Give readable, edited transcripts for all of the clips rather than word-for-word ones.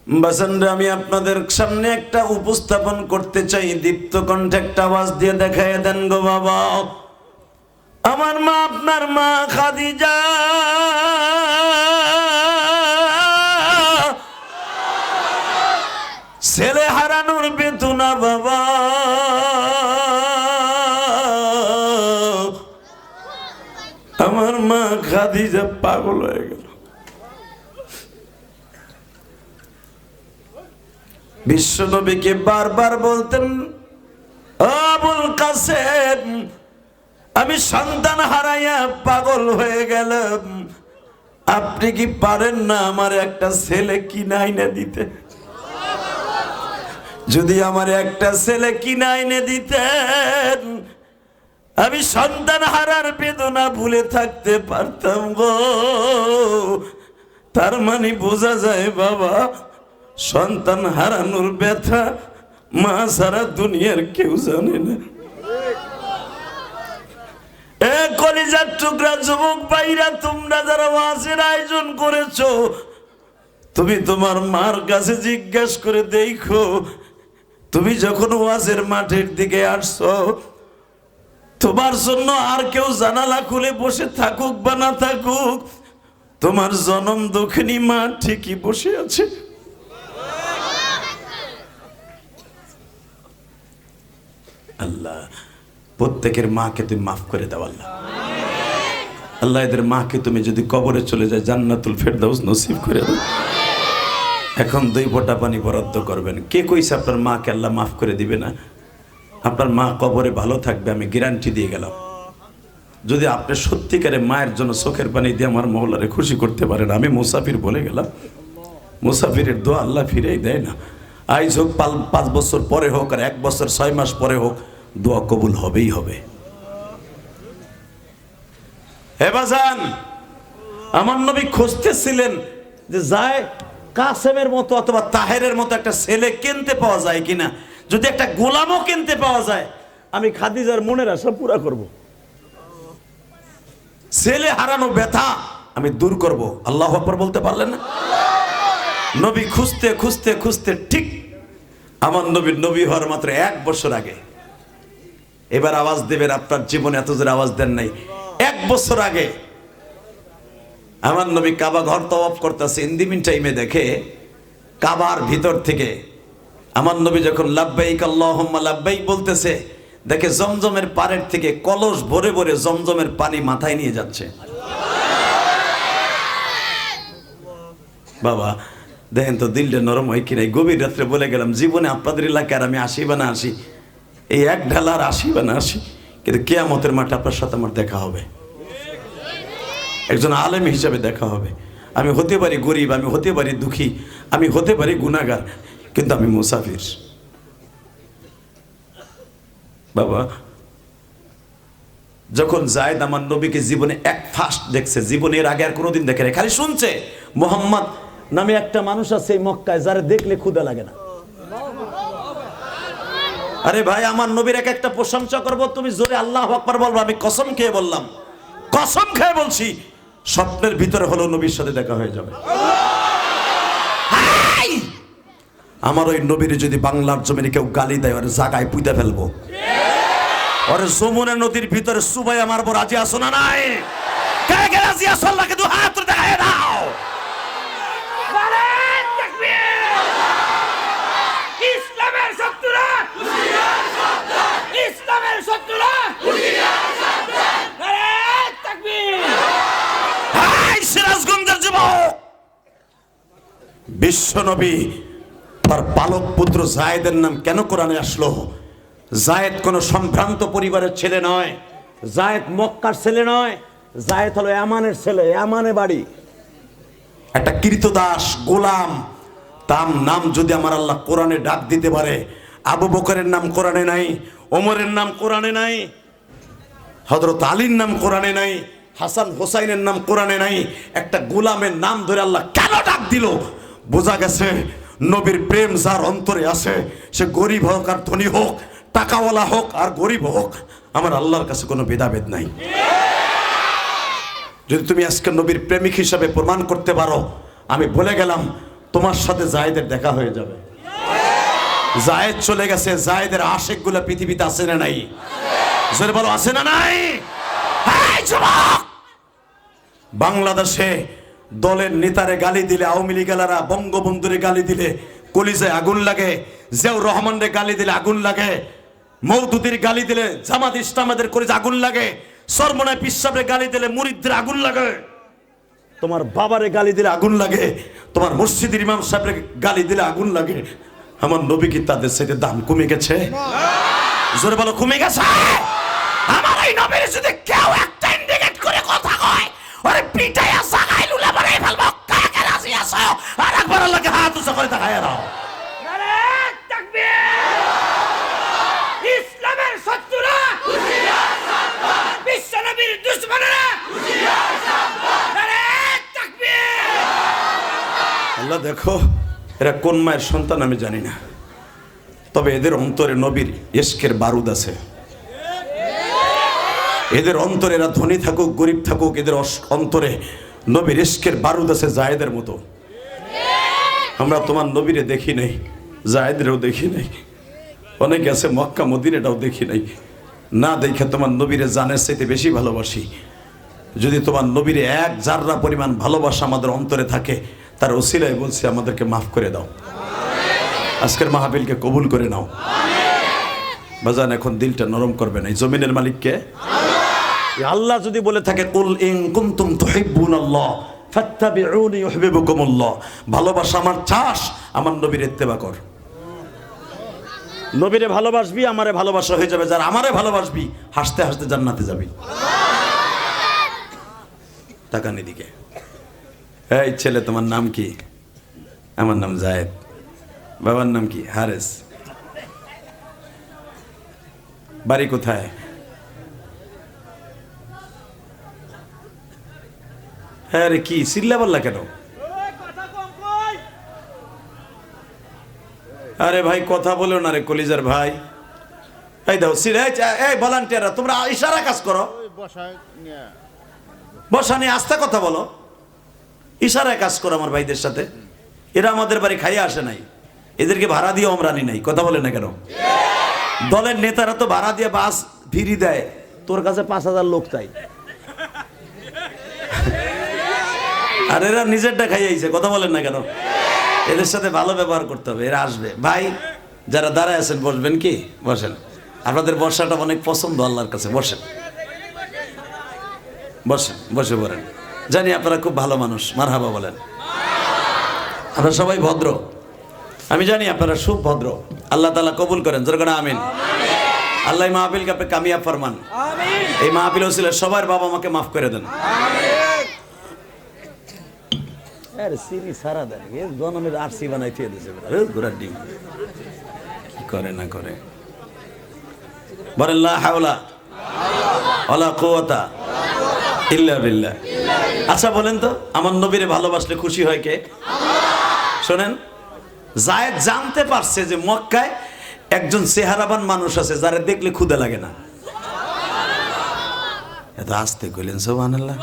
বাসানরা আমি আপনাদের সামনে একটা উপস্থাপন করতে চাই, দীপ্ত কণ্ঠে একটা আওয়াজ দিয়ে দেখায় দেন গো বাবা। আমার মা, আপনার মা খাদিজা ছেলে হারানোর বেদনা বাবা, আমার মা খাদিজা পাগল হয়ে গেল। বিশ্বনবীকে বারবার বলতেন, আবুল কাসেম আমি সন্তান হারাইয়া পাগল হয়ে গেলাম, আপনি কি পারেন না আমার একটা ছেলে কিনে আইনে দিতে? যদি আমার একটা ছেলে কিনে আইনে দিতেন আমি সন্তান হারার বেদনা ভুলে থাকতে পারতাম গো। তার মানে বোঝা যায় বাবা, সন্তান হারানোর ব্যথা মা সারা দুনিয়ার কেউ জানে না। এ কলিজার টুকরা যুবক ভাইরা, তোমরা যারা ওয়াজের আয়োজন করেছো, তুমি তোমার মার কাছে জিজ্ঞাসা করে দেখো, তুমি যখন ওয়াজের মাঠের দিকে আসছো, তোমার জন্য আর কেউ জানালা খুলে বসে থাকুক বা না থাকুক, তোমার জনম দুঃখিনী মা ঠিকই বসে আছে। আল্লাহ প্রত্যেকের মাকে তুমি মাফ করে দাও আল্লাহ। আল্লাহ এদের মাকে তুমি যদি কবরে চলে যায় জান্নাতুল ফেরদাউস নসিব করে দাও। এখন 2 ফোঁটা পানি বরাদ্দ করবেন। কে কইছে আপনার মাকে আল্লাহ মাফ করে দিবে না? আপনার মা কবরে ভালো থাকবে, আমি গ্যারান্টি দিয়ে গেলাম। যদি আপনি সত্যিকারে মায়ের জন্য চোখের পানি দিয়ে আমার মওলারে খুশি করতে পারেন, আমি মুসাফির বলে গেলাম, মুসাফিরের দোয়া আল্লাহ ফিরেই দেয় না। আইজ হোক 5 বছর পরে হোক আর 1 বছর 6 মাস পরে হোক, দোয়া কবুল হবেই হবে। হে বাজান, আমার নবী খুঁজতেছিলেন যে যায় কাসেমের মতো অথবা তাহেরের মতো একটা ছেলে কিনতে পাওয়া যায় কিনা। যদি একটা গোলামও কিনতে পাওয়া যায়, আমি খাদিজার মনের আশা পুরা করব। ছেলে হারানো ব্যথা আমি দূর করব। আল্লাহু আকবার বলতে পারলেন না? নবী খুঁজতে খুঁজতে খুঁজতে ঠিক আমার নবীর নবী হওয়ার মাত্র 1 বছর আগে, এবার আওয়াজ দেবেন, আপনার জীবনে এত জোরে আওয়াজ দেন নাই। 1 বছর আগে আমার নবী কাবা ঘর তওয়াফ করতেছে, ইন্দিমিন টাইমে দেখে কাবার ভিতর থেকে আমার নবী যখন লাব্বাইক আল্লাহুম্মা লাব্বাইক বলতেছে, দেখে জমজমের পাড়ের থেকে কলস ভরে ভরে জমজমের পানি মাথায় নিয়ে যাচ্ছে। বাবা দেখেন তো দিলটা নরম হয় কিনা। গভীর রাত্রে বলে গেলাম, জীবনে আপনাদের এলাকায় আমি আসি বা না আসি, এই 1 ঢালা আর আসি বা না আসি, কিন্তু কিয়ামতের মাঠে আপনার সাথে আমার দেখা হবে, একজন আলেম হিসাবে দেখা হবে। আমি হতে পারি গরিব, আমি হতে পারি দুঃখী, আমি হতে পারি গুনাহগার, কিন্তু আমি মুসাফির। বাবা যখন যায়েদ আমার নবীকে জীবনে ফার্স্ট দেখছে, জীবনে এর আগে আর কোনোদিন দেখে নাই, খালি শুনছে মোহাম্মদ নামে একটা মানুষ আছে এই মক্কায়, যারা দেখলে ক্ষুধা লাগে না। আরে ভাই, আমার নবীর একটা প্রশংসা করবো, তুমি জোরে আল্লাহু আকবার বলবো। আমি কসম খেয়ে বললাম, কসম খেয়ে বলছি, স্বপ্নের ভিতরে হলো নবীর সাথে দেখা হয়ে যাবে। আমার ওই নবীর যদি বাংলার জমিনে কেউ গালি দেয়, ওর জায়গায় পুঁতে ফেলবো। ওর যমুনা নদীর ভিতরে সুবাই আমার বড় রাজি আসো না নাই? কে কে রাজি আসো? আল্লাহকে 2 হাত তুলে দেখায় দাও। ইসলামের শত্রুরা হুঁশিয়ার সাবধান, ইসলামের শত্রুরা হুঁশিয়ার সাবধান, নারে তাকবীর। হাই সিরাজগঞ্জের যুবক, বিশ্বনবী তার পালক পুত্র যায়েদের নাম কেন কোরআনে আসলো? যায়েদ কোন সম্ভ্রান্ত পরিবারের ছেলে নয়, যায়েদ মক্কার ছেলে নয়, যায়েদ হলো ইয়ামানের ছেলে, ইয়ামানে বাড়ি, একটা কৃতদাস গোলাম। তার নাম যদি আমার আল্লাহ কোরআনে ডাক দিতে পারে, আবু বকরের নাম কোরআনে নাই, ওমরের নাম কোরআনে নাই, হযরত আলীর নাম কোরআনে নাই, হাসান হোসাইনের নাম কোরআনে নাই, একটা গোলামের নাম ধরে আল্লাহ কেন ডাক দিল? বোঝা গেছে নবীর প্রেম যার অন্তরে আছে, সে গরিব হোক আর ধনী হোক, টাকাওয়ালা হোক আর গরিব হোক, আমার আল্লাহর কাছে কোনো ভেদাভেদ নাই। যদি তুমি আজকে নবীর প্রেমিক হিসাবে প্রমাণ করতে পারো, আমি বলে গেলাম তোমার সাথে জায়েদের দেখা হয়ে যাবে। জায়েদ চলে গেছে, জায়েদের আশেক গুলা পৃথিবীতে আছে না নাই? জোরে বলো, আছে না নাই? এই যুবক, বাংলাদেশে দলের নেতারে গালি দিলে, আওয়ামী লীগেরা বঙ্গবন্ধুরে গালি দিলে কলিজায় আগুন লাগে, জিয়াউর রহমানরে গালি দিলে আগুন লাগে, মওদুদির গালি দিলে জামাত ইসলামের কলিজায় আগুন লাগে, সরমনায় পিসাবের গালি দিলে মুরিদদের আগুন লাগে, তোমার বাবারে গালি দিলে আগুন লাগে, তোমার মসজিদের ইমাম সাহেবের গালি দিলে আগুন লাগে। আমার নবী কি তাদের সাথে দাম কমে গেছে? জোরে বলো, কমে গেছে? আমার এই নবীর যদি কেউ একটা ইন্ডিকেট করে কথা কয়, ওরে পিটাইয়া সাগাই লুলা মারাই ফেলবো। কাকে রাজি আছো? আর একবার আল্লাহকে হাত উঁচু করে দেখায় দাও। নারে তাকবীর! ইসলামের শত্রুরা হুঁশিয়ার সাবধান! বিশ্ব নবীর দুশমনেরা হুঁশিয়ার সাবধান! নারে তাকবীর! আল্লাহ দেখো, এরা কোন মায়ের সন্তান আমি জানি না, তবে এদের অন্তরে নবীর ইশকের বারুদ আছে। এদের অন্তরে, এরা ধনী থাকুক গরিব থাকুক, এদের অন্তরে নবীর ইশকের বারুদ আছে জায়েদের মতো। আমরা তোমার নবীরে দেখি নাই, জায়েদেরও দেখি নাই, অনেকে আছে মক্কা মদিনাটাও দেখি নাই, না দেখে তোমার নবীরে জানের চাইতে বেশি ভালোবাসি। যদি তোমার নবীরে এক জাররা পরিমাণ ভালোবাসা আমাদের অন্তরে থাকে, তার ওসিলায় বলছি আমাদেরকে মাফ করে দাও, আজকের মাহফিলকে কবুল করে নাও। বাজান, এখন দিলটা নরম করবে না, এই জমিনের মালিককে আল্লাহ যদি বলে থাকে কুল ইন কুনতুম তুহিব্বুনাল্লাহ ফাত্তাবিউনি ইউহিব্বুকুমুল্লাহ, ভালোবাসা আমার চাস, আমার নবীর ইত্তেবা কর। নবীরে ভালোবাসবি, আমারে ভালোবাসা হয়ে যাবে। যারা আমারে ভালোবাসবি, হাসতে হাসতে জান্নাতে যাবি। তাকান এদিকে। এই ছেলে, তোমার নাম কি? আমার নাম জায়েদ। বাবার নাম কি? হারেস। বাড়ি কোথায়? হ্যাঁ রে, কি চিল্লা বললা কেন? আরে ভাই কথা বলো না রে কলিজার ভাই। এই দাও এই ভলান্টিয়াররা, তোমরা ইশারা কাজ করো, বসা নিয়ে আস্তে কথা বলো, ইশারায় কাজ করো আমার ভাইদের সাথে। এরা আমাদের বাড়ি খাইয়ে আসে নাই, এদেরকে ভাড়া দিয়ে আমরা আনি নাই। কথা বলে না কেন? দলের নেতারা তো ভাড়া দিয়ে বাস ফিরি দেয়, তোর কাছে 5,000 লোক তাই। আর এরা নিজেরটা খাইয়েছে। কথা বলেন না কেন? এদের সাথে ভালো ব্যবহার করতে হবে, এরা আসবে। ভাই যারা দাঁড়ায় আছেন বসবেন কি? বসেন, আপনাদের বর্ষাটা অনেক পছন্দ আল্লাহর কাছে। বসেন বসেন, বসে পড়েন। জানি আপনারা খুব ভালো মানুষ, মারহাবা বলেন। আপনারা সবাই ভদ্র, আমি জানি আপনারা খুব ভদ্র। আল্লাহ তাআলা কবুল করেন, জোরে করে আমিন। আল্লাহ এই মাহফিলকে আপনি কামিয়াব ফরমান। এই মাহফিল ছিল সবার বাবা মাকে মাফ করে দেন। আরে সিরি সারা দেন, এ জনমের আরসি বানাই দিয়ে দিয়েছে ঘোড়ার ডিম। কি করে না করে বলেন লা হাওলা ওয়ালা কুওয়াতা ইল্লা বিল্লাহ। আচ্ছা বলেন তো, আমার নবীরে ভালোবাসলে খুশি হয় কে? শোনেন, জায়েদ জানতে পারছে যে মক্কায় একজন চেহারাবান মানুষ আছে যারা দেখলে ক্ষুধা লাগে না। এত আস্তে কইলেন সুবহানাল্লাহ।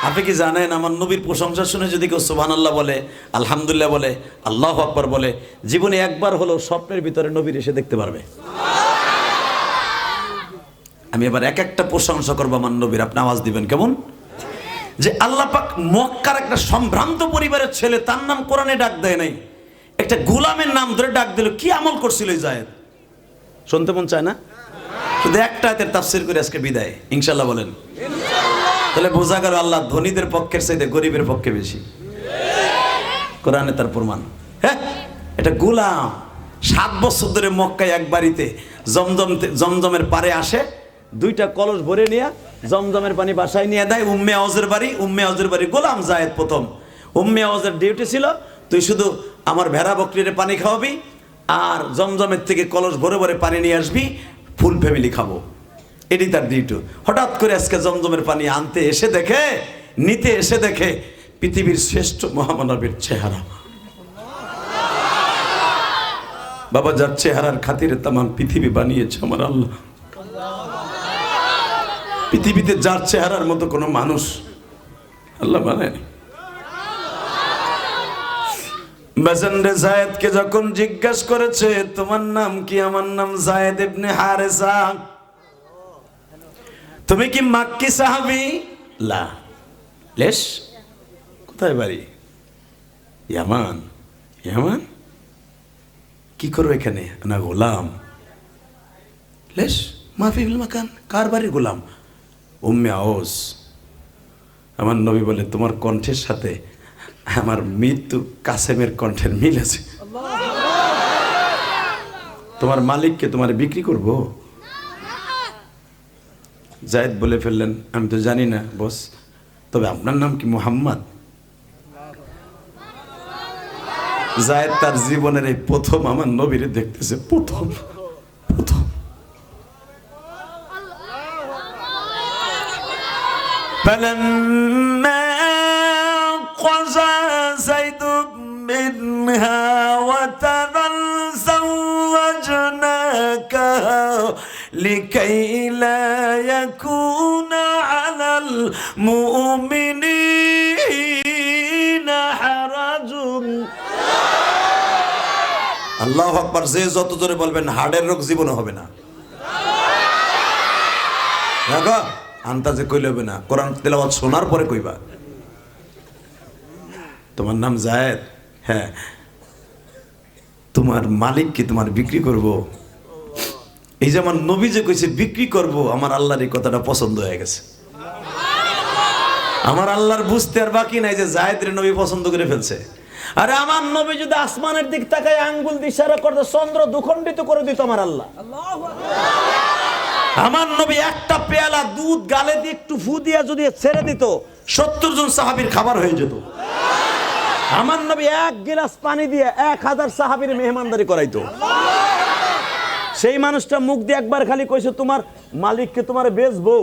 আপনি কি জানেন, আমার নবীর প্রশংসা শুনে যদি কেউ সুবহানাল্লাহ বলে, আলহামদুলিল্লাহ বলে, আল্লাহু আকবার বলে, জীবনে একবার হলো স্বপ্নের ভিতরে নবীর এসে দেখতে পারবে। আমি এবার এক একটা প্রশংসা করবো আমার নবীর, আপনি আওয়াজ দিবেন কেমন? যে আল্লাহ পাক মক্কার একটা সম্ভ্রান্ত পরিবারের ছেলে, তার নাম কোরআনে ডাক দেয় নাই, একটা গোলামের নাম ধরে ডাক দিল। কি আমল করছিল এই জায়েদ? শুনতে মন চায় না? শুধু একটা আয়াতের তাফসীর করে আজকে বিদায় ইনশাআল্লাহ বলেন। তাহলে বোঝা গেল আল্লাহ ধনীদের পক্ষের চাইতে গরিবের পক্ষে বেশি। কোরআনে তার প্রমাণ। হ্যাঁ, এটা গোলাম 7 বছর ধরে মক্কায় এক বাড়িতে জমজমের পারে আসে, 2টা কলস ভরে নিয়ে জমজমের পানি বাসায় নিয়ে দেয়। উম্মে আওয়াজের বাড়ি গোলাম জায়েদ প্রথম। উম্মে আওয়াজের ডিউটি ছিল, তুই শুধু আমার ভেড়া বকরিরে পানি খাওয়াবি আর জমজমের থেকে কলস ভরে ভরে পানি নিয়ে আসবি, ফুল ফ্যামিলি খাবো। এটাই তার ডিউটি। হঠাৎ করে আজকে জমজমের পানি নিতে এসে দেখে পৃথিবীর শ্রেষ্ঠ মহামানবের চেহারা। বাবা, যার চেহারার খাতিরে তামাম পৃথিবী বানিয়েছে আমার আল্লাহ। পৃথিবীতে যার চেহারার মতো কোনো মানুষ আল্লাহ বানায়নি। বাজানরে জায়েদকে যখন জিজ্ঞাসা করেছে তোমার নাম কি, আমার নাম জায়েদ ইবনে হারেসা, তুমি কি মাক্কি সাহাবী? লা। লেশ? কোথায় বাড়ি? ইয়ামান। ইয়ামান? কি করো এখানে? না গোলাম। লেশ? মাহফিল মাকান, কার বাড়ির গোলাম? উম্মে আওস। আমার নবী বলে তোমার কণ্ঠের সাথে আমার মৃত্যু কাসেমের কণ্ঠের মিল আছে। তোমার মালিককে তোমার বিক্রি করব? জায়েদ বলে ফেললেন আমি তো জানি না বস, তবে আপনার নাম কি মুহাম্মদ? জায়েদ তার জীবনের এই প্রথম আমার নবীরে দেখতেছে, প্রথম প্রথম। فلما قضى زيد منها وترا زوجناكها لكي لا يكون على المؤمنين حرج। আল্লাহু আকবার। যে যত জোরে বলবেন হার্টের রোগ জীবনে হবে না। দেখো আন্তাজে কইলে হবে না, কোরআন তেলাওয়াত শোনার পরে কইবা। তোমার নাম জায়েদ? হ্যাঁ। তোমার মালিক কি তোমার বিক্রি করব? এই যে আমার নবী যে কইছে বিক্রি করব, আমার আল্লাহর এই কথাটা পছন্দ হয়ে গেছে। আমার আল্লাহর বুঝতে আর বাকি নাই যে জায়েদের নবী পছন্দ করে ফেলছে। আরে আমার নবী যদি আসমানের দিক তাকায় আঙ্গুল দিয়ে ইশারা করতে চন্দ্র দুখণ্ডিত করে দিত আমার আল্লাহ। আমার নবী একটা পেয়ালা দুধ গালে দিয়ে একটু ফু দিয়া যদি ছেড়ে দিত 70 জন সাহাবীর খাবার হয়ে যেত। আমার নবী এক গিলাস পানি দিয়ে 1000 সাহাবীর মেহমানদারি করাইতো। সেই মানুষটা মুখ দিয়ে একবার খালি কইছে তোমার মালিককে তোমার বেচবো,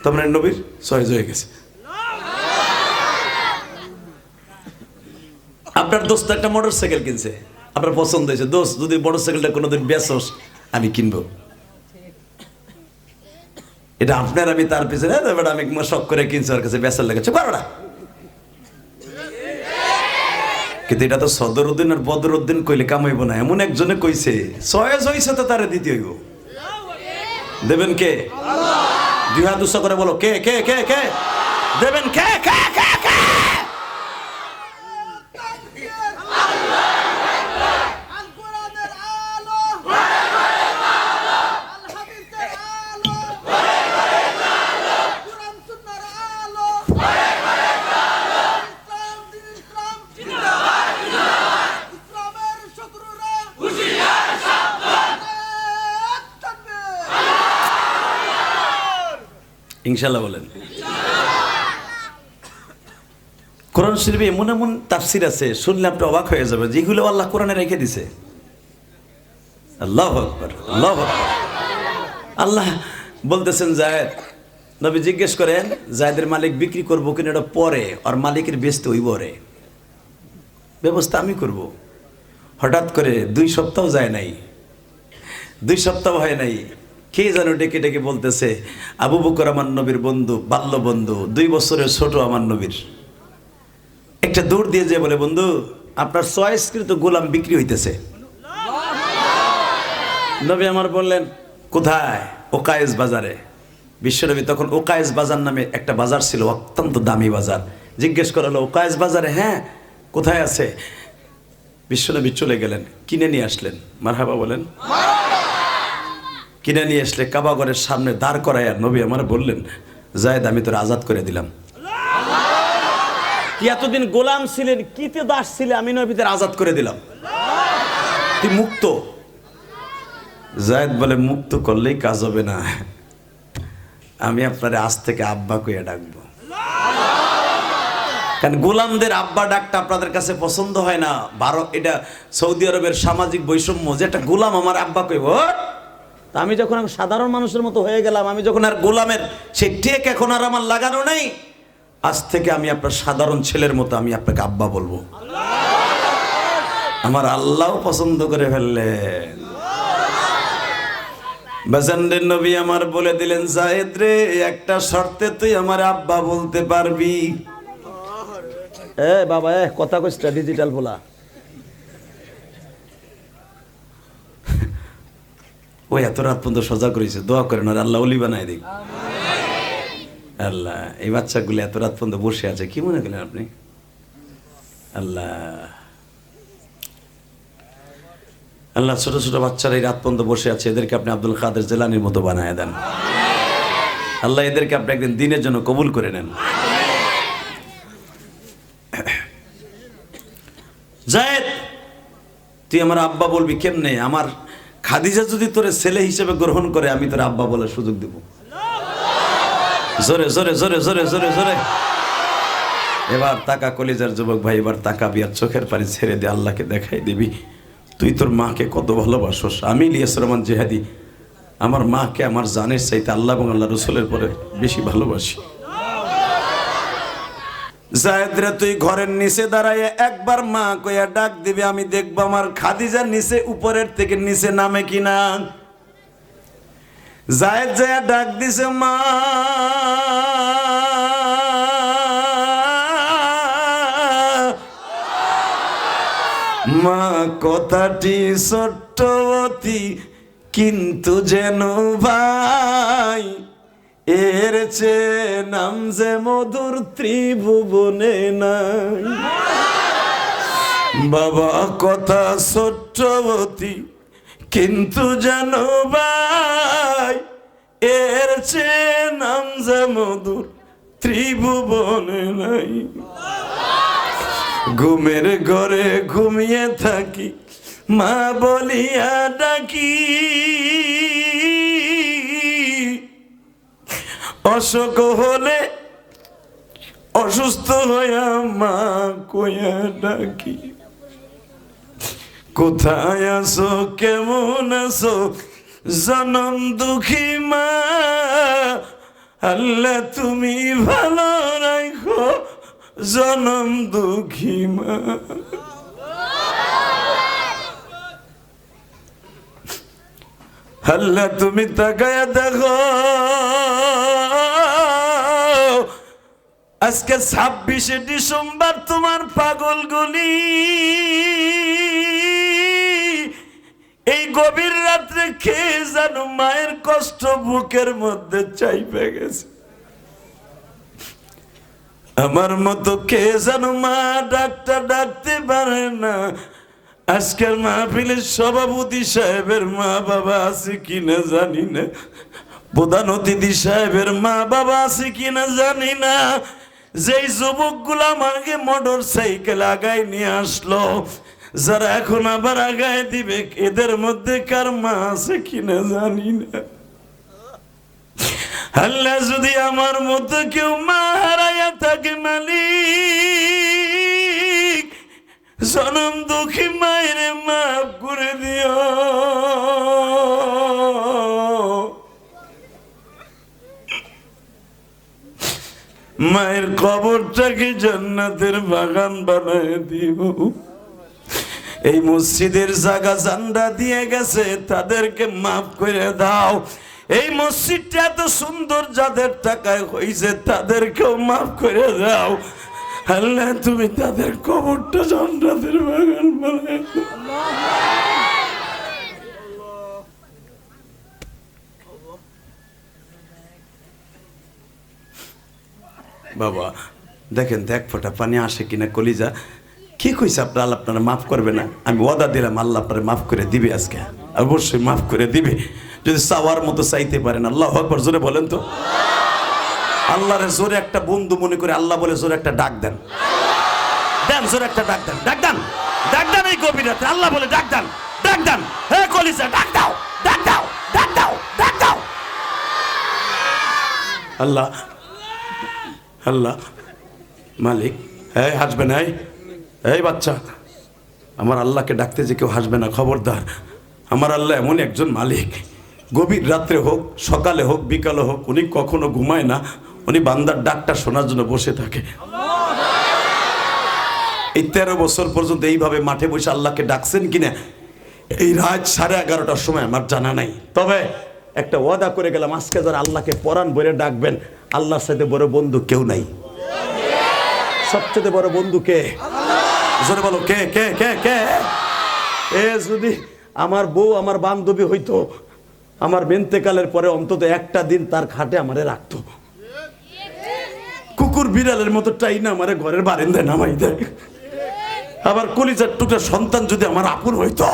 তোমার নবীর সহজ হয়ে গেছে। আপনার দোস্ত একটা মোটরসাইকেল কিনছে, আপনার পছন্দ হয়েছে, দোস্ত যদি মোটরসাইকেলটা কোনোদিন বেচোস আমি কিনবো। এটা আপনার আমি তার পিছনে আমি শখ করে কিনছি, ওর কাছে বেচার লেগেছে পারোটা। কিন্তু এটা তো সদরউদ্দিন আর বদরউদ্দিন কইলে কামাইব না, এমন একজনে কইছে সয়েজ হইছে তো তারে দিতে হইব। দেবেন কে? 2 হাত উঁচা করে বলো কে কে কে কে দেবেন? কে কে কে কে? ইনশাআল্লাহ বলেন। কোরআন শরীফে এমন এমন তাফসীর আছে শুনলে আপনি অবাক হয়ে যাবে, যেগুলো আল্লাহ কোরআনে রেখে দিছে। আল্লাহু আকবার, আল্লাহু আকবার। আল্লাহ বলতেছেন জায়েদ, নবী জিজ্ঞেস করেন জায়েদের মালিক বিক্রি করবো কিনা, এটা পরে আর মালিকের বেচতে হইব রে, ব্যবস্থা আমি করব। হঠাৎ করে 2 সপ্তাহ যায় নাই, 2 সপ্তাহ হয় নাই, কে যেন ডেকে ডেকে বলতেছে আবু বকর আমার নবীর বন্ধু, বাল্য বন্ধু, 2 বছরের ছোট আমার নবীর, একটা দৌড় দিয়ে যে বলে বন্ধু আপনার চয়েসকৃত গোলাম বিক্রি হইতেছে। নবী আমার বললেন কোথায়? ওকায়েস বাজারে। বিশ্বনবী তখন ওকায়েস বাজার নামে একটা বাজার ছিল, অত্যন্ত দামি বাজার। জিজ্ঞেস করালো ওকায়েস বাজারে? হ্যাঁ। কোথায় আছে? বিশ্বনবী চলে গেলেন, কিনে নিয়ে আসলেন। মারহাবা বলেন। কিনে নিয়ে আসলে কাবাগরের সামনে দাঁড় করাইয়া নবী আমার বললেন জায়েদ আমি তোর আজাদ করে দিলাম। কি এতদিন গোলাম ছিলেন, কিতে দাস ছিলে, আমি নবীদের আজাদ করে দিলাম, তুই মুক্ত। জায়েদ বলে মুক্ত করলেই কাজ হবে না, আমি আপনার আজ থেকে আব্বা কইয়া ডাকবো। কারণ গোলামদের আব্বা ডাকটা আপনাদের কাছে পছন্দ হয় না। এটা সৌদি আরবের সামাজিক বৈষম্য, যে একটা গোলাম আমার আব্বা কইব। আমি যখন সাধারণ মানুষের মতো হয়ে গেলাম, আমি যখন আর গোলামের সেই টেক এখন আর আমার লাগানো নেই, আজ থেকে আমি আপনার সাধারণ ছেলের মতো আমি আপনাকে আব্বা বলবো। আমার আল্লাহ পছন্দ করে ফেললেন। বাজানদের নবী আমার বলে দিলেন জায়েদ রে, একটা শর্তে তুই আমার আব্বা বলতে পারবি। এ বাবা কথা কইছটা ডিজিটাল বলা ওই এত রাত পর্যন্ত সজা করেছে, দোয়া করেন আর আল্লাহ ওলি বানায় দিক। আল্লাহ এই বাচ্চাগুলো এত রাত পর্যন্ত বসে আছে, কি মনে করলেন আপনি? আল্লাহ আল্লাহ ছোট ছোট বাচ্চারা এই রাত পর্যন্ত বসে আছে, এদেরকে আপনি আব্দুল কাদের জিলানীর মতো বানায় দেন। আল্লাহ এদেরকে আপনি একদিন দিনের জন্য কবুল করে নেন। যায়েদ, তুই আমার আব্বা বলবি কেমনে? আমার খাদিজা যদি তোরে ছেলে হিসেবে গ্রহণ করে, আমি তোর আব্বা বলার সুযোগ দেব। জোরে জোরে জোরে জোরে জোরে জোরে। এবার তাকা কলিজার যুবক ভাই, এবার তাকা বিয়ার চোখের পানি ছেড়ে দিয়ে আল্লাহকে দেখাই দিবি তুই তোর মাকে কত ভালোবাসোস। আমি ইলিয়াস রহমান জিহাদি আমার মাকে আমার জানের চাইতে আল্লাহ এবং আল্লাহ রসুলের পরে বেশি ভালোবাসি। জায়েদরে তুই ঘরের নিচে দাঁড়ায় একবার মা কইয়া ডাক দিবি, আমি দেখবো আমার খাদিজার নিচে উপরের থেকে নিচে নামে কিনা। জায়েদ যায় ডাক দিছে, মা মা কথাটি ছোট্টবতী কিন্তু যেন ভাই, এর চেয়ে নাম যে মধুর ত্রিভুবনে নাই। বাবা কথা ছোট্টবতী কিন্তু যেন ভাই, এর চেয়ে নাম যে মধুর ত্রিভুবনে নাই। ঘুমের ঘরে ঘুমিয়ে থাকি মা বলিয়া ডাকি, অসুখ হলে অসুস্থ হইয়া মা কইয়া ডাকি। কোথায় আছো কেমন আছো জনম দুঃখী মা, আল্লাহ তুমি ভালো রাখো জনম দুঃখী মা। আল্লাহ তুমি তাকায়া দেখো, আজকে 26শে ডিসেম্বর তোমার পাগল গলি এই গভীর রাত্রে খেয়ে জানো মায়ের কষ্ট বুকের মধ্যে চাইপে গেছে। আমার মতো কে জানো মা ডাক্তার ডাকতে পারে না। আজকের মাহফিলের সভাপতি সাহেবের মা বাবা আছে কিনা জানি না, প্রধান অতিথি সাহেবের মা বাবা আছে কিনা জানি না। যেই যুবকগুলো আমাকে মোটর সাইকেল আগায় নিয়ে আসলো, যারা এখন আবার আগায় দিবে, এদের মধ্যে কার মা আছে কিনা জানি না। আল্লাহ যদি আমার মতো কেউ মা হারাইয়া থাকে মালিক, জনম দুঃখী মায়ের মাফ করে দিও। মায়ের কবরটাকে জান্নাতের বাগান বানায় দিও। এই মসজিদের জায়গা জান্ডা দিয়ে গেছে, তাদেরকে মাফ করে দাও। এই মসজিদটা এত সুন্দর যাদের টাকায় হয়েছে, তাদেরকেও মাফ করে দাও। আল্লাহ তুমি তাদের কবরটা জান্নাতের বাগান বানায় দাও। বাবা দেখেন তো এক ফোঁটা পানি আসে কিনা কলিজা। কি কইছে আপনার আল্লাহ আপনারা মাফ করবে না? আমি ওয়াদা দিলাম আল্লাহ আপনারা মাফ করে দিবে, আজকে অবশ্যই মাফ করে দিবে যদি চাওয়ার মতো চাইতে পারেন। আল্লাহু আকবার জোরে বলেন তো। আল্লাহর জোরে একটা বন্ধু মনে করে আল্লাহ বলে জোরে একটা ডাক দেন, দেন জোরে একটা ডাক দেন, ডাক দেন, ডাক দেন। এই গভীর রাতে আল্লাহ বলে ডাক দেন, ডাক দেন। হে কলিজা ডাক দাও, ডাক দাও, ডাক দাও, ডাক দাও। আল্লাহ আল্লাহ মালিক, এই হাসবে না, এই বাচ্চা আমার আল্লাহকে ডাকতে যে কেউ হাসবে না, খবরদার। আমার আল্লাহ এমন একজন মালিক, গভীর রাত্রে হোক সকালে হোক বিকালে হোক উনি কখনো ঘুমায় না, উনি বান্দার ডাকটা শোনার জন্য বসে থাকে। এই 13 বছর পর্যন্ত এইভাবে মাঠে বসে আল্লাহকে ডাকছেন কিনা এই রাত 11:30টার সময় আমার জানা নাই। তবে একটা ওয়াদা করে গেলাম, আজকে যারা আল্লাহকে পরাণ বলে ডাকবেন, আল্লাহর সাথে বড় বন্ধু কেউ নাই। সবচেয়ে বড় বন্ধু কে? জোরে বলো, কে কে কে কে? এ যদি আমার বউ আমার বান্ধবী হইতো, আমার বেন্তেকালের পরে অন্তত একটা দিন তার খাটে আমারে রাখতো। কুকুর বিড়ালের মতো টাইনা আমারে ঘরের বারান্দায় নামাই দেয়। আবার কলিজার টুকরা সন্তান যদি আমার আপন হইতো,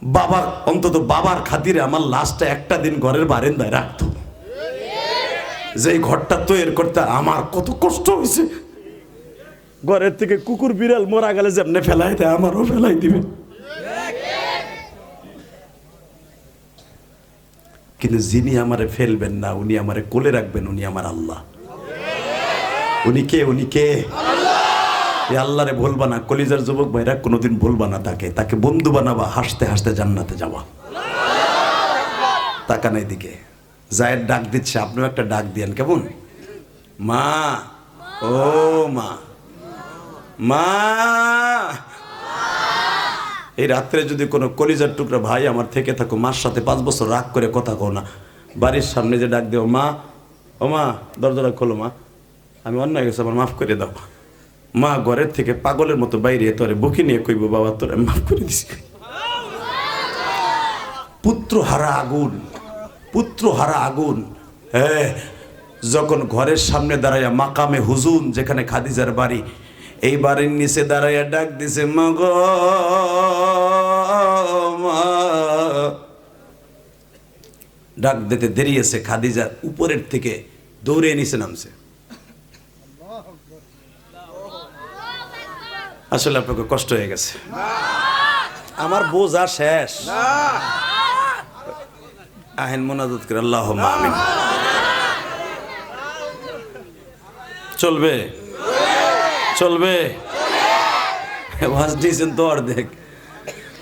বাবার অন্তত বাবার খাতিরে আমার লাশটা একটা দিন ঘরের বারান্দায় রাখতো। যে ঘরটা তৈরি করতে আমার কত কষ্ট হয়েছে। ঘরের থেকে কুকুর বিড়াল মরা গেলে যেমনে ফেলাই দেয়, আমারও ফেলাই দিবে। কিন্তু যিনি আমারে ফেলবেন না, উনি আমারে কোলে রাখবেন, উনি আমার আল্লাহ। উনি কে? উনি কে? এই আল্লাহরে ভুলবা না। কলিজার যুবক ভাইরা কোনোদিন ভুলবা না তাকে। তাকে বন্ধু বানাবা, হাসতে হাসতে জান্নাতে যাবা। তাকান এদিকে, জায়েদ ডাক দিচ্ছে, আপনিও একটা ডাক দিয়েন। কেমন? মা, ও মা, মা। এই রাত্রে যদি কোনো কলিজার টুকরা ভাই আমার থেকে থাকো, মার সাথে 5 বছর রাগ করে কথা কও না, বাড়ির সামনে যে ডাক দেও, মা, ও মা, দরজাটা খোলো মা, আমি অন্যায় গেছি, আমার মাফ করে দাও। মা ঘরের থেকে পাগলের মতো বাইরে তোরে বুকে নিয়ে কইব, বাবা তোরে মাফ করে দিছি। পুত্র হারা আগুন, পুত্র হারা আগুন। হ্যাঁ, যখন ঘরের সামনে দাঁড়াইয়া মাকামে হুজুন, যেখানে খাদিজার বাড়ি, এই বাড়ির নিচে দাঁড়াইয়া ডাক দিছে, মা গো মা। ডাক দিতে দেরি আছে, খাদিজা উপরের থেকে দৌড়ে নিচে নামছে। আসলে আপনাকে কষ্ট হয়ে গেছে, আমার বোঝা শেষ। আহেন মোনাজাত করে আল্লাহুম্মা আমিন। চলবে চলবে, ওয়াজ দিয়েছেন তো অর্ধেক,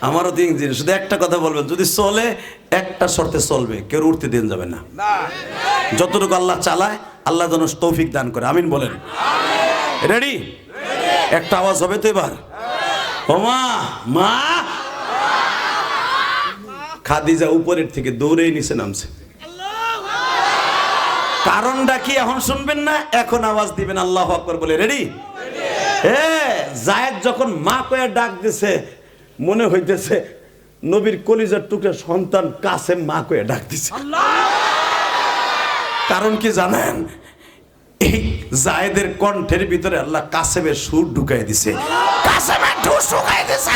আমারও 3 দিন। শুধু একটা কথা বলবেন, যদি চলে একটা শর্তে চলবে, কেউ উঠতে দিন যাবে না। যতটুকু আল্লাহ চালায়, আল্লাহ যেন তৌফিক দান করে। আমিন বলেন। রেডি? একটা আওয়াজ হবে তো এবার। ও মা, মা। খাদিজা উপরের থেকে দৌড়ে নিচে নামছে। কারণটা কি এখন শুনবেন না, এখন আওয়াজ দিবেন আল্লাহু আকবার বলে। রেডি? জায়েদ যখন মা কয়ে ডাক দিছে, মনে হইতেছে নবীর কলিজার টুকরা সন্তান কাসেম মা কয়ে ডাক দিছে। কারণ কি জানেন? এই জায়েদের কণ্ঠের ভিতরে আল্লাহ কাসেমের সুর ঢুকাই দিছে, কাসেমের সুর ঢুকাই দিছে।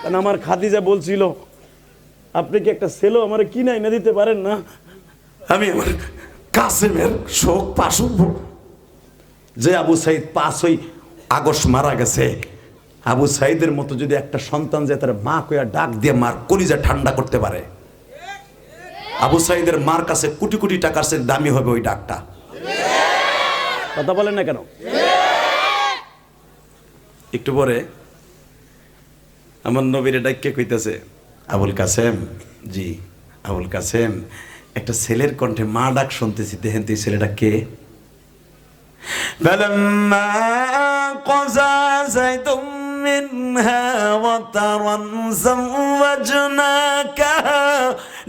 কারণ আমার খাদিজা বলছিল, আপনি কি একটা ছেলে আমারে কিনে এনে দিতে পারেন না? আমি আমার কাসেমের শোক পাশুব। যে আবু সাইদ 5ই আগস্ট মারা গেছে, আবু সাইদের মতো যদি একটা সন্তান যে তার মা কইয়া ডাক দিয়ে মার কলিজা ঠান্ডা করতে পারে, আবু সাইদের মার কাছে কোটি কোটি টাকার চেয়ে দামি হবে ওই ডাকটা। কথা বলেন না কেন? একটু পরে আমার নবীর ডাককে কইতেছে, আবুল কাসেম। জি আবুল কাসেম, একটা ছেলের কণ্ঠে মা ডাক শুনতেছি, দেখেন তো এই ছেলেটা কে? فلما قضى زيد منها وطرا زوجناكها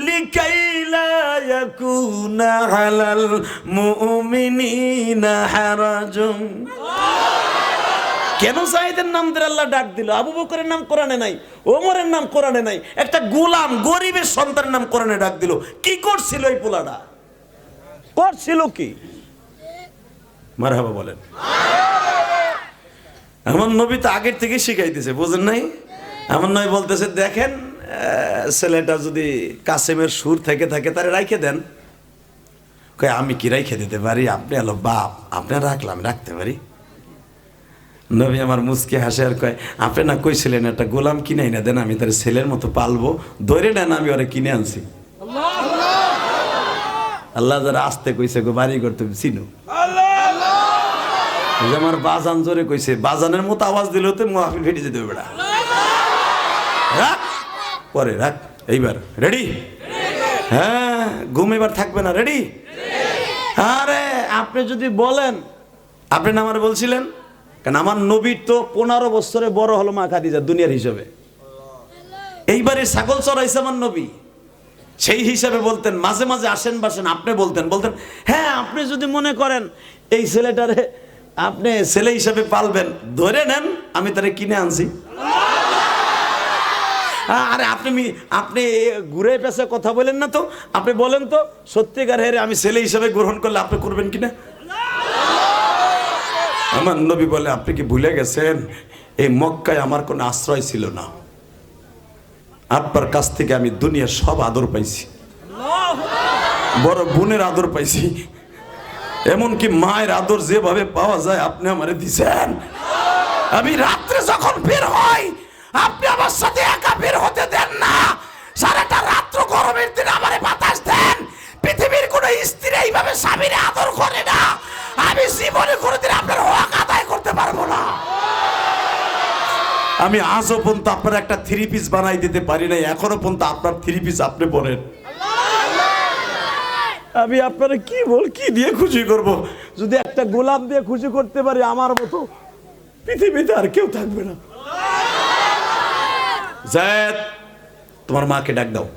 لكي لا يكون على المؤمنين حرج। কেন সাইদের নাম ধরে আল্লাহ ডাক দিল? আবু বকরের নাম কোরআনে নাই, ওমরের নাম কোরআনে নাই, একটা গোলাম গরিবের সন্তানের নাম কোরআনে ডাক দিল। কি করছিল এই পোলাটা? করছিল কি? মারহাবা বলেন। আমার নবী তো আগের থেকে শিখাইতেছে, বুঝেন নাই? আমার নবী বলতেছে, দেখেন ছেলেটা যদি কাসেমের সুর থেকে থাকে তারে রাইখে দেন। কয় আমি কি রাইখে দিতে পারি? আপনি হলো বাপ, আপনার রাখলাম, রাখতে পারি। নবী আমার মুচকে হাসে আর কয়, আপনি না কইছিলেন একটা গোলাম কিনে না দেন, আমি তার ছেলের মতো পালবো, ধরে নেন, আমি ওরা কিনে আনছি। আল্লাহ যারা আসতে কইছে গো বাড়ি করতে চিনো, আমার বাজান জোরে কইছে, বাজানের মতো আওয়াজ দিল তো মাহফিল ফেটে যেতে হবে। বেড়া রাখ, পরে রাখ। এইবার রেডি? হ্যাঁ, ঘুম এবার থাকবে না। রেডি? আরে আপনি যদি বলেন, আপনি না আমার বলছিলেন, কারণ আমার নবীর তো 15 বছরে বড় হলো মা খাদিজা দুনিয়ার হিসাবে। এইবারে ছাগল চড়াইছে আমার নবী, সেই হিসাবে বলতেন, মাঝে মাঝে আসেন বাসেন, আপনি বলতেন হ্যাঁ আপনি যদি মনে করেন এই ছেলেটারে আপনি ছেলে হিসাবে পালবেন, ধরে নেন আমি তারে কিনে আনছি। আরে আপনি ঘুরে পেছে কথা বলেন না তো, আপনি বলেন তো সত্যিকার হেরে আমি ছেলে হিসাবে গ্রহণ করলে আপনি করবেন কিনা? আমার নবী বলে, আপনি কি ভুলে গেছেন এই মক্কায় আমার কোনো আশ্রয় ছিল না, আপনার কাছ থেকে আমি দুনিয়ার সব আদর পাইছি, বড় বোনের আদর পাইছি, এমনকি মায়ের আদর যেভাবে পাওয়া যায় আপনি আমারে দিছেন। আমি রাত্রে যখন বের হই আপনি আমার সাথে একা বের হতে দেন না, সারাটা রাত্র গরমের দিনে আমারে বাতাস দেন। পৃথিবীর কোন স্ত্রী এইভাবে স্বামীর আদর করে না, আমি জীবনে কোনোদিন আপনার হক আদায় করতে পারবো না। আমি আজও পর্যন্ত আপনার একটা থ্রি পিস বানাই দিতে পারি নাই, এখনো পর্যন্ত আপনার থ্রি পিস আপনি পরেন। আমি আপনারা কি দিয়ে খুশি করব? যদি একটা গোলাপ দিয়ে খুশি করতে পারি আমার মতো পৃথিবীতে আর কেউ থাকবে না। যায়েদ, তোমার মাকে ডাক দাও।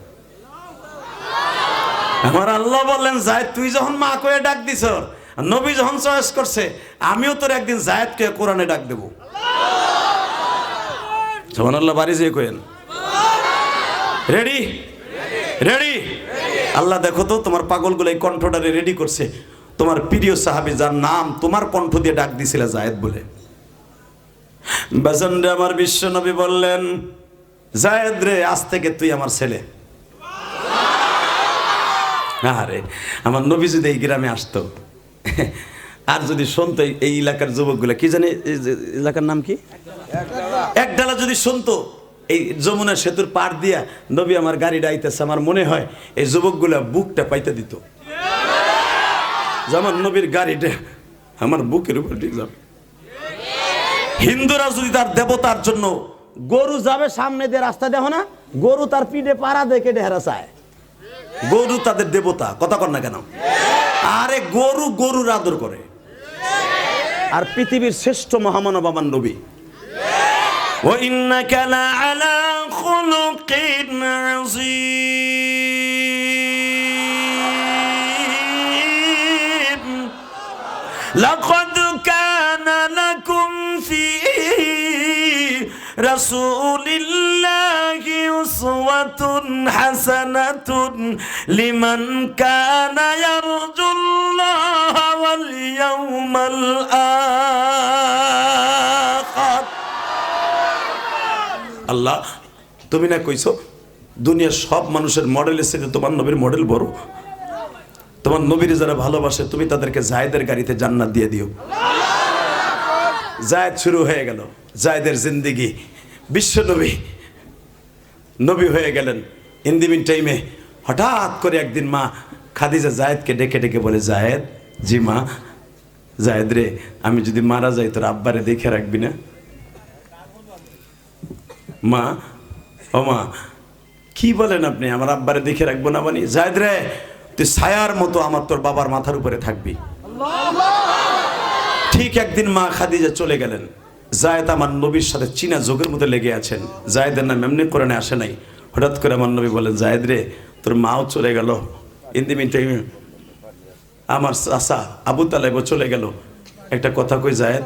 আমার আল্লাহ বললেন, যায়েদ তুই যখন মা কয়ে ডাক দিছ, নবী যখন চয়েস করছে, আমিও তোর একদিন যায়েদকে কোরআনে ডাক দেব। সুবহানাল্লাহ, বাড়ি যেয়ে কইেন রেডি রেডি। আল্লাহ দেখো তো তোমার পাগলগুলো এই কণ্ঠটারে রেডি করছে। তোমার প্রিয় সাহাবী যার নাম তোমার কণ্ঠ দিয়ে ডাক দিছিল যায়েদ বলে। বাজানরে আমার বিশ্ব নবী বললেন, যায়েদ রে, আজ থেকে তুই আমার ছেলে। আরে আমার নবী যদি এই গ্রামে আসতো আর যদি শুনতো এই এলাকার যুবকগুলা, কি জানে এলাকার নাম কি, একডালা যদি শুনতো এই যমুনা সেতুর পার দিয়া নবী আমার গাড়িটা আইতেছে, আমার মনে হয় এই যুবকগুলা বুকটা পাইতে দিত, যেমন নবীর গাড়িটা আমার বুকের উপর ঠিক যাবে। হিন্দুরা যদি তার দেবতার জন্য গরু যাবে সামনে দিয়ে রাস্তা, দেখো না গরু তার পিঠে পাড়া দেখে ঢেরা চায়, গরু তাদের দেবতা, কথা কর না কেন? আরে গরুর আদর করে। আর পৃথিবীর শ্রেষ্ঠ মহামানব আমার নবী। وَإِنَّكَ لَعَلَى خُلُقٍ عَظِيمٍ لَقَدْ كَانَ لَكُمْ فِي رَسُولِ اللَّهِ أُسْوَةٌ حَسَنَةٌ لِمَنْ كَانَ يَرْجُو اللَّهَ وَالْيَوْمَ الْآخِرَ। আল্লাহ, তুমি না কইছো দুনিয়ার সব মানুষের মডেলের সাথে তোমার নবীর মডেল বড়। তোমার নবীর যারা ভালোবাসে তুমি তাদেরকে জায়েদের গাড়িতে জান্নাত দিয়ে দিও। জায়েদ শুরু হয়ে গেল, জায়েদের জিন্দেগি। বিশ্ব নবী হয়ে গেলেন। ইন দি মিন টাইমে হঠাৎ করে একদিন মা খাদিজা জায়েদকে ডেকে ডেকে বলে, জায়েদ, জি মা। জায়েদ রে, আমি যদি মারা যাই তোর আব্বারে দেখে রাখবি না? মা, ও মা, কি বলেন আপনি, আমার আব্বারে দেখে রাখবো না মানে? জায়েদ রে, তুই ছায়ার মতো আমার তোর বাবার মাথার উপরে থাকবি। ঠিক একদিন মা খাদিজা চলে গেলেন। জায়েদ আমার নবীর সাথে চীনা যোগের মতো লেগে আছেন। জায়েদের নাম এমনি কোরআনে আসে নাই। হঠাৎ করে আমার নবী বলেন, জায়েদ রে, তোর মাও চলে গেল। ইন দি মিন টাইম আমার চাচা আবু তালেবও চলে গেল। একটা কথা কই জায়েদ,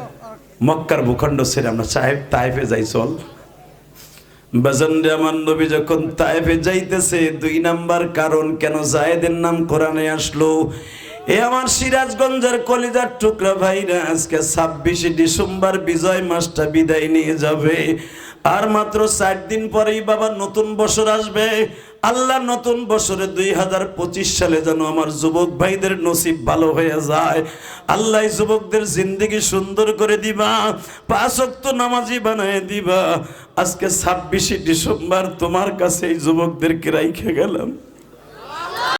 মক্কার ভূখণ্ড ছেড়ে আমরা তায়েফে যাই, চল। বাজানরে, আমার নবী যখন তায়েফে যাইতেছে, 2 নাম্বার কারণ কেন জায়েদের নাম কোরআনে আসলো। এ আমার সিরাজগঞ্জের কলিজার টুকরা ভাইরা, আজকে 26 ডিসেম্বর বিজয় মাসটা বিদায় নিয়ে যাবে। আর মাত্র 4 দিন পরেই বাবা নতুন বছর আসবে। আল্লাহ নতুন বছরে 2025 সালে যেন আমার যুবক ভাইদের নসিব ভালো হয়ে যায়। আল্লাহ যুবকদের জিন্দেগি সুন্দর করে দিবা, 5 ওয়াক্ত নামাজি বানায় দিবা। আজকে 26 ডিসেম্বর তোমার কাছে এই যুবকদেরকে রাইখে গেলাম।